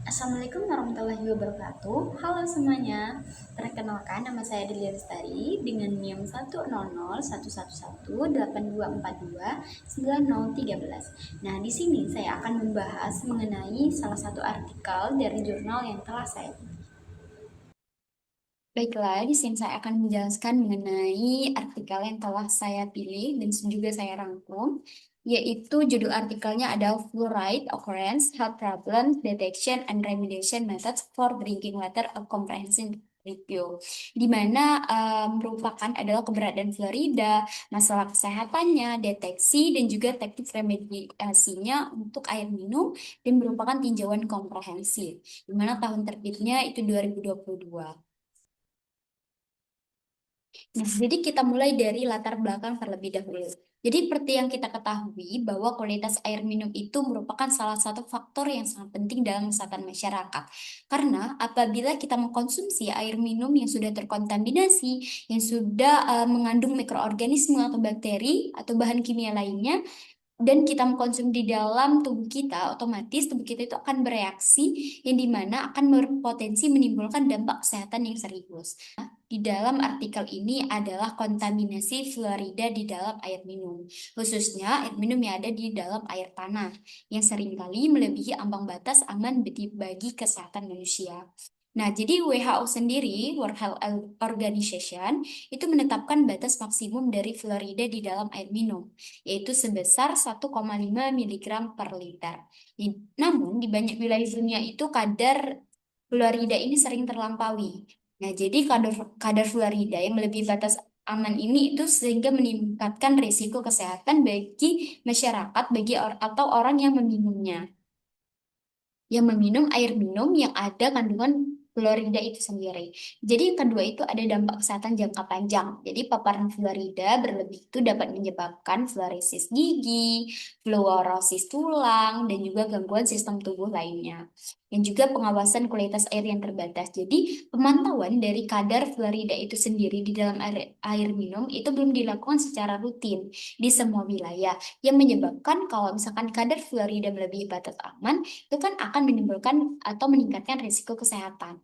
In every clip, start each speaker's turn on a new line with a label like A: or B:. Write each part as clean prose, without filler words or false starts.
A: Assalamualaikum warahmatullahi wabarakatuh. Halo semuanya. Perkenalkan, nama saya Delia Lestari dengan NIM 100118182429013. Nah, di sini saya akan membahas mengenai salah satu artikel dari jurnal yang telah saya. Baiklah, di sini saya akan menjelaskan mengenai artikel yang telah saya pilih dan juga saya rangkum, yaitu judul artikelnya adalah Fluoride Occurrence, Health Problems, Detection, and Remediation Methods for Drinking Water, a Comprehensive Review, di mana merupakan adalah keberadaan fluorida, masalah kesehatannya, deteksi, dan juga teknik remediasinya untuk air minum, dan merupakan tinjauan komprehensif, di mana tahun terbitnya itu 2022. Nah, jadi kita mulai dari latar belakang terlebih dahulu. Jadi seperti yang kita ketahui bahwa kualitas air minum itu merupakan salah satu faktor yang sangat penting dalam kesehatan masyarakat. Karena apabila kita mengkonsumsi air minum yang sudah terkontaminasi, yang sudah mengandung mikroorganisme atau bakteri atau bahan kimia lainnya, dan kita mengkonsumsi di dalam tubuh kita, otomatis tubuh kita itu akan bereaksi yang dimana akan berpotensi menimbulkan dampak kesehatan yang serius. Di dalam artikel ini adalah kontaminasi fluorida di dalam air minum, khususnya air minum yang ada di dalam air tanah, yang seringkali melebihi ambang batas aman bagi kesehatan manusia. Nah, jadi WHO sendiri, World Health Organization, itu menetapkan batas maksimum dari fluorida di dalam air minum, yaitu sebesar 1,5 miligram per liter. Namun, di banyak wilayah dunia itu kadar fluorida ini sering terlampaui. Nah, jadi kadar fluorida yang melebihi batas aman ini itu sehingga meningkatkan risiko kesehatan bagi masyarakat atau orang yang meminumnya, yang meminum air minum yang ada kandungan fluorida itu sendiri. Jadi yang kedua itu ada dampak kesehatan jangka panjang. Jadi paparan fluorida berlebih itu dapat menyebabkan fluorosis gigi, fluorosis tulang, dan juga gangguan sistem tubuh lainnya. Dan juga pengawasan kualitas air yang terbatas. Jadi pemantauan dari kadar fluorida itu sendiri di dalam air minum itu belum dilakukan secara rutin di semua wilayah, yang menyebabkan kalau misalkan kadar fluorida melebihi batas aman, itu kan akan menimbulkan atau meningkatkan risiko kesehatan.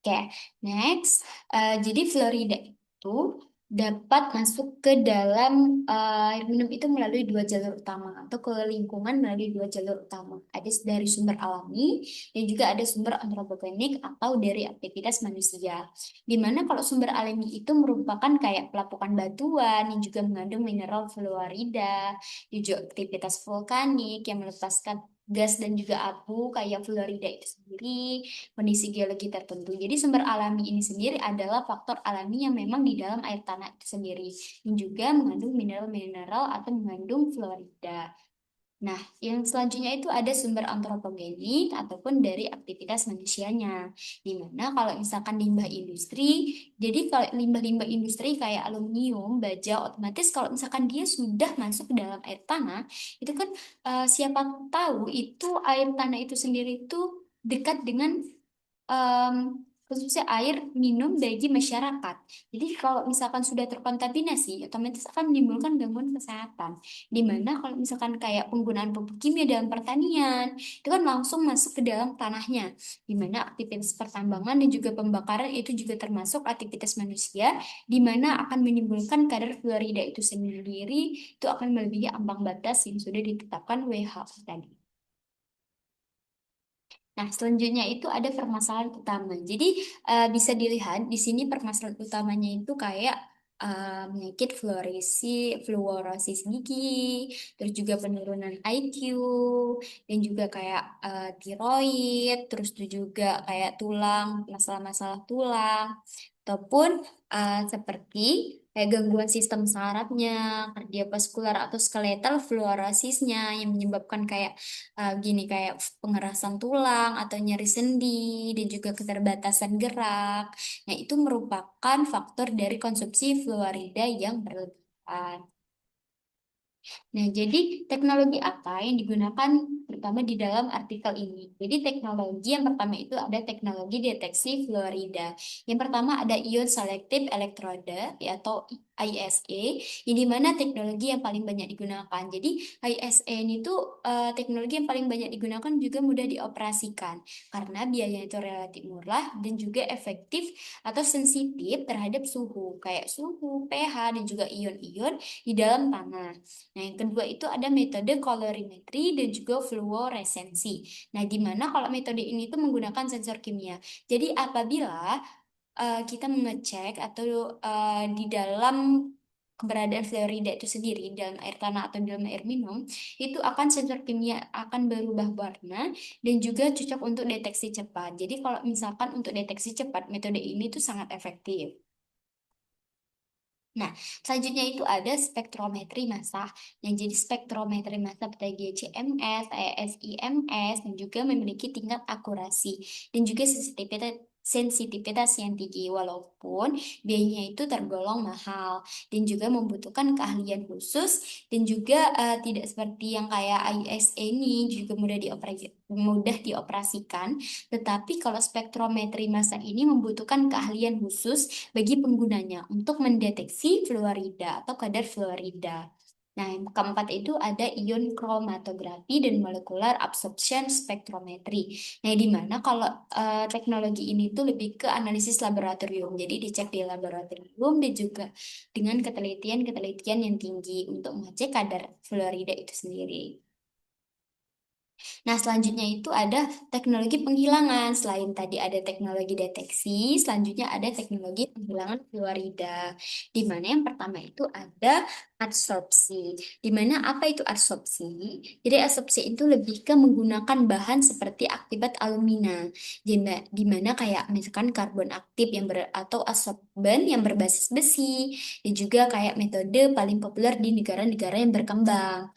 A: Oke, next. Jadi fluorida itu dapat masuk ke dalam air minum itu melalui dua jalur utama atau ke lingkungan melalui dua jalur utama. Ada dari sumber alami dan juga ada sumber antropogenik atau dari aktivitas manusia. Di mana kalau sumber alami itu merupakan kayak pelapukan batuan yang juga mengandung mineral fluorida, juga aktivitas vulkanik yang melepaskan gas dan juga abu kayak fluorida itu sendiri, kondisi geologi tertentu. Jadi sumber alami ini sendiri adalah faktor alami yang memang di dalam air tanah itu sendiri, yang juga mengandung mineral-mineral atau mengandung fluorida. Nah, yang selanjutnya itu ada sumber antropogenik ataupun dari aktivitas manusianya. Di mana kalau misalkan limbah industri, jadi kalau limbah-limbah industri kayak aluminium, baja, otomatis kalau misalkan dia sudah masuk ke dalam air tanah, itu kan siapa tahu itu air tanah itu sendiri itu dekat dengan em, khususnya air minum bagi masyarakat. Jadi kalau misalkan sudah terkontaminasi, otomatis akan menimbulkan gangguan kesehatan. Di mana kalau misalkan kayak penggunaan pupuk kimia dalam pertanian, itu kan langsung masuk ke dalam tanahnya. Di mana aktivitas pertambangan dan juga pembakaran itu juga termasuk aktivitas manusia, di mana akan menimbulkan kadar fluorida itu sendiri, itu akan melebihi ambang batas yang sudah ditetapkan WHO tadi. Nah, selanjutnya itu ada permasalahan utama. Jadi, bisa dilihat di sini permasalahan utamanya itu kayak penyakit fluorosis gigi, terus juga penurunan IQ, dan juga kayak tiroid, terus itu juga kayak tulang, masalah-masalah tulang, ataupun seperti kayak gangguan sistem sarafnya, kardiovaskular atau skeletal fluorosisnya yang menyebabkan kayak gini kayak pengerasan tulang atau nyeri sendi dan juga keterbatasan gerak. Nah, itu merupakan faktor dari konsumsi fluorida yang berlebihan. Nah, jadi teknologi apa yang digunakan terutama di dalam artikel ini? Jadi teknologi yang pertama itu ada teknologi deteksi fluorida. Yang pertama ada ion selective electrode atau ISE, yang dimana teknologi yang paling banyak digunakan. Jadi ISE ini tuh teknologi yang paling banyak digunakan juga mudah dioperasikan karena biayanya itu relatif murah dan juga efektif atau sensitif terhadap suhu, kayak suhu, pH, dan juga ion-ion di dalam tanah. Nah, yang kedua itu ada metode kolorimetri dan juga fluoresensi. Nah, di mana kalau metode ini tuh menggunakan sensor kimia. Jadi apabila kita mengecek atau di dalam keberadaan fluorida itu sendiri di dalam air tanah atau di dalam air minum, itu akan sensor kimia akan berubah warna dan juga cocok untuk deteksi cepat. Jadi kalau misalkan untuk deteksi cepat, metode ini tuh sangat efektif. Nah, selanjutnya itu ada spektrometri massa. Yang jadi spektrometri massa seperti GCMS, ESIMS, dan juga memiliki tingkat akurasi dan juga sensitivitas yang tinggi, walaupun biayanya itu tergolong mahal dan juga membutuhkan keahlian khusus dan juga tidak seperti yang kayak ISA ini juga mudah dioperasikan. Tetapi kalau spektrometri massa ini membutuhkan keahlian khusus bagi penggunanya untuk mendeteksi fluorida atau kadar fluorida. Nah, yang keempat itu ada ion kromatografi dan molecular absorption spectrometry. Nah, di mana kalau teknologi ini tuh lebih ke analisis laboratorium. Jadi dicek di laboratorium dan juga dengan ketelitian-ketelitian yang tinggi untuk mengecek kadar fluorida itu sendiri. Nah, selanjutnya itu ada teknologi penghilangan. Selain tadi ada teknologi deteksi, selanjutnya ada teknologi penghilangan fluorida. Di mana yang pertama itu ada adsorpsi. Di mana apa itu adsorpsi? Jadi adsorpsi itu lebih ke menggunakan bahan seperti aktivat alumina. Di mana kayak misalkan karbon aktif atau adsorben yang berbasis besi. Dan juga kayak metode paling populer di negara-negara yang berkembang.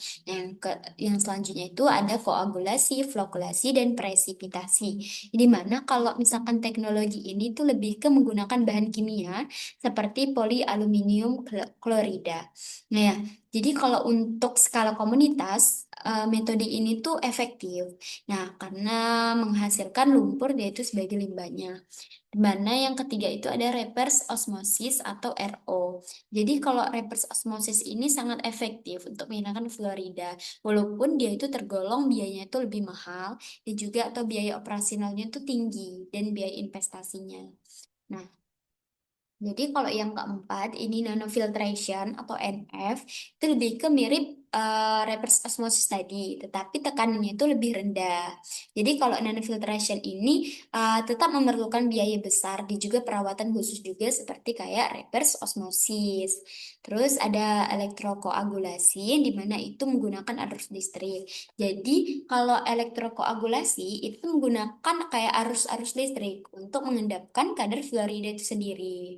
A: Yang selanjutnya itu ada koagulasi, flokulasi, dan presipitasi. Di mana kalau misalkan teknologi ini tuh lebih ke menggunakan bahan kimia seperti polialuminium klorida. Nah ya, jadi kalau untuk skala komunitas, metode ini tuh efektif. Nah, karena menghasilkan lumpur yaitu sebagai limbahnya. Di mana yang ketiga itu ada reverse osmosis atau RO. Jadi kalau reverse osmosis ini sangat efektif untuk menghilangkan fluorida, walaupun dia itu tergolong biayanya itu lebih mahal dan juga atau biaya operasionalnya itu tinggi dan biaya investasinya. Nah, jadi kalau yang keempat ini nanofiltration atau NF itu lebih ke mirip reverse osmosis tadi, tetapi tekanannya itu lebih rendah. Jadi kalau nanofiltration ini tetap memerlukan biaya besar dan juga perawatan khusus juga seperti kayak reverse osmosis. Terus ada elektrokoagulasi yang dimana itu menggunakan arus listrik. Jadi kalau elektrokoagulasi itu menggunakan kayak arus-arus listrik untuk mengendapkan kadar fluorida itu sendiri.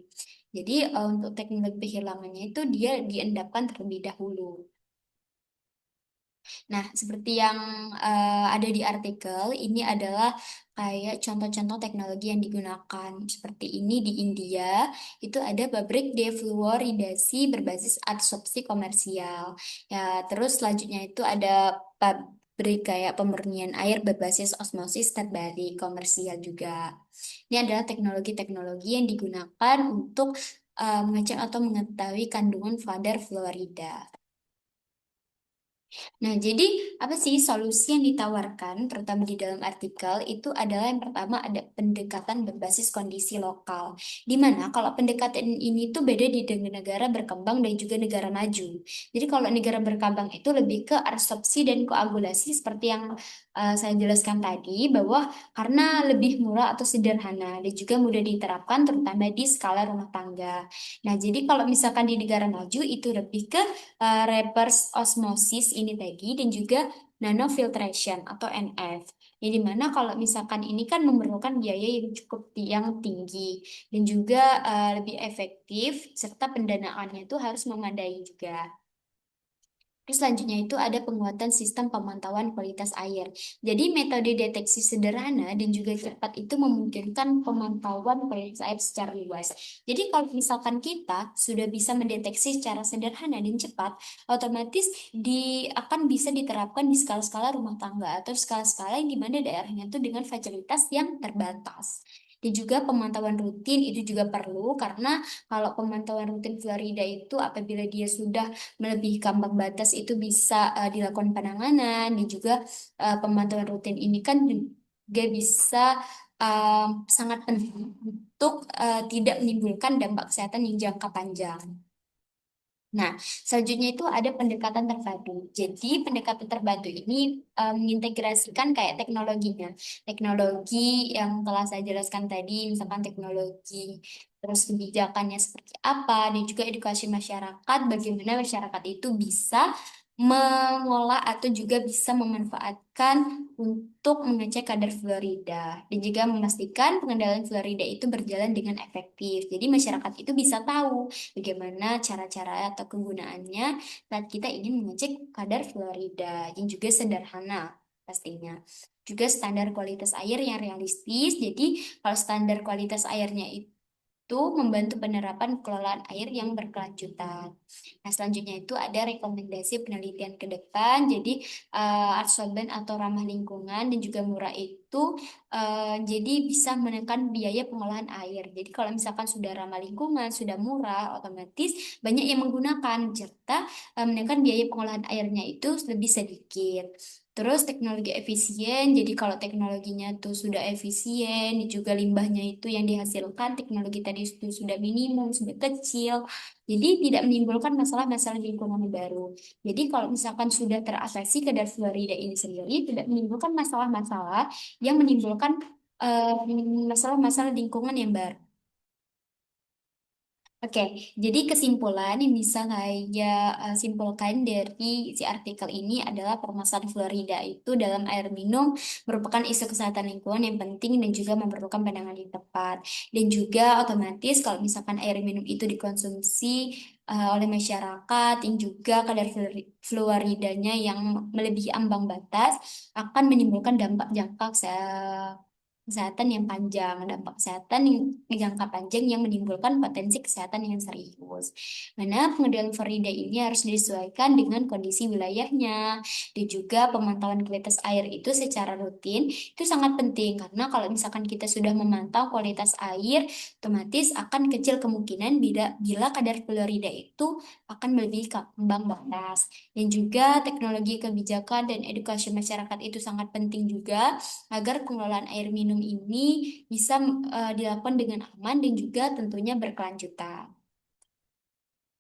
A: Jadi untuk teknik penghilangannya itu dia diendapkan terlebih dahulu. Nah, seperti yang ada di artikel, ini adalah kayak contoh-contoh teknologi yang digunakan. Seperti ini di India, itu ada pabrik defluoridasi berbasis adsorpsi komersial. Ya, terus selanjutnya itu ada pabrik kayak pemurnian air berbasis osmosis terbalik komersial juga. Ini adalah teknologi-teknologi yang digunakan untuk mengecek atau mengetahui kandungan kadar fluorida. Nah, jadi apa sih solusi yang ditawarkan, terutama di dalam artikel, itu adalah yang pertama ada pendekatan berbasis kondisi lokal. Di mana kalau pendekatan ini tuh beda di negara berkembang dan juga negara maju. Jadi kalau negara berkembang itu lebih ke absorpsi dan koagulasi seperti yang saya jelaskan tadi, bahwa karena lebih murah atau sederhana dan juga mudah diterapkan terutama di skala rumah tangga. Nah, jadi kalau misalkan di negara maju itu lebih ke reverse osmosis ini tadi dan juga nanofiltration atau NF. Yang dimana kalau misalkan ini kan memerlukan biaya yang cukup yang tinggi dan juga lebih efektif serta pendanaannya itu harus memadai juga. Terus selanjutnya itu ada penguatan sistem pemantauan kualitas air. Jadi metode deteksi sederhana dan juga cepat itu memungkinkan pemantauan kualitas air secara luas. Jadi kalau misalkan kita sudah bisa mendeteksi secara sederhana dan cepat, otomatis akan bisa diterapkan di skala-skala rumah tangga atau skala-skala yang dimana daerahnya itu dengan fasilitas yang terbatas. Dan juga pemantauan rutin itu juga perlu karena kalau pemantauan rutin Florida itu apabila dia sudah melebihi ambang batas itu bisa dilakukan penanganan dan juga pemantauan rutin ini kan juga bisa sangat penting untuk tidak menimbulkan dampak kesehatan yang jangka panjang. Nah, selanjutnya itu ada pendekatan terpadu. Jadi, pendekatan terpadu ini mengintegrasikan kayak teknologinya. Teknologi yang telah saya jelaskan tadi, misalkan teknologi, terus kebijakannya seperti apa, dan juga edukasi masyarakat, bagaimana masyarakat itu bisa mengolah atau juga bisa memanfaatkan untuk mengecek kadar fluorida dan juga memastikan pengendalian fluorida itu berjalan dengan efektif. Jadi masyarakat itu bisa tahu bagaimana cara-cara atau kegunaannya saat kita ingin mengecek kadar fluorida yang juga sederhana pastinya. Juga standar kualitas air yang realistis. Jadi kalau standar kualitas airnya itu membantu penerapan pengelolaan air yang berkelanjutan. Nah, selanjutnya itu ada rekomendasi penelitian ke depan. Jadi, absorben atau ramah lingkungan dan juga murah itu jadi bisa menekan biaya pengolahan air. Jadi, kalau misalkan sudah ramah lingkungan, sudah murah, otomatis banyak yang menggunakan serta menekan biaya pengolahan airnya itu lebih sedikit. Terus teknologi efisien, jadi kalau teknologinya tuh sudah efisien, juga limbahnya itu yang dihasilkan, teknologi tadi itu sudah minimum, sudah kecil, jadi tidak menimbulkan masalah-masalah lingkungan yang baru. Jadi kalau misalkan sudah teratasi kadar fluorida ini sendiri, tidak menimbulkan masalah-masalah yang menimbulkan masalah-masalah lingkungan yang baru. Oke, jadi kesimpulan yang bisa saya simpulkan dari si artikel ini adalah permasalahan fluorida itu dalam air minum merupakan isu kesehatan lingkungan yang penting dan juga memerlukan penanganan yang tepat. Dan juga otomatis kalau misalkan air minum itu dikonsumsi oleh masyarakat yang juga kadar fluoridanya yang melebihi ambang batas akan menimbulkan dampak jangka kesehatan yang panjang, dampak kesehatan yang jangka panjang yang menimbulkan potensi kesehatan yang serius. Mana pengendalian Florida ini harus disesuaikan dengan kondisi wilayahnya dan juga pemantauan kualitas air itu secara rutin itu sangat penting karena kalau misalkan kita sudah memantau kualitas air, otomatis akan kecil kemungkinan bila kadar Florida itu akan melebihi ambang batas. Dan juga teknologi kebijakan dan edukasi masyarakat itu sangat penting juga agar pengelolaan air minum ini bisa dilakukan dengan aman dan juga tentunya berkelanjutan.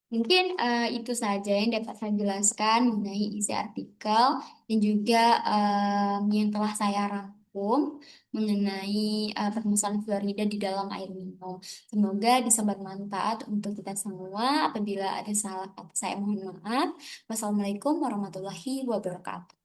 A: Mungkin itu saja yang dapat saya jelaskan mengenai isi artikel dan juga yang telah saya rangkum mengenai permasalahan fluorida di dalam air minum. Semoga bisa bermanfaat untuk kita semua. Apabila ada salah kata saya mohon maaf. Wassalamualaikum warahmatullahi wabarakatuh.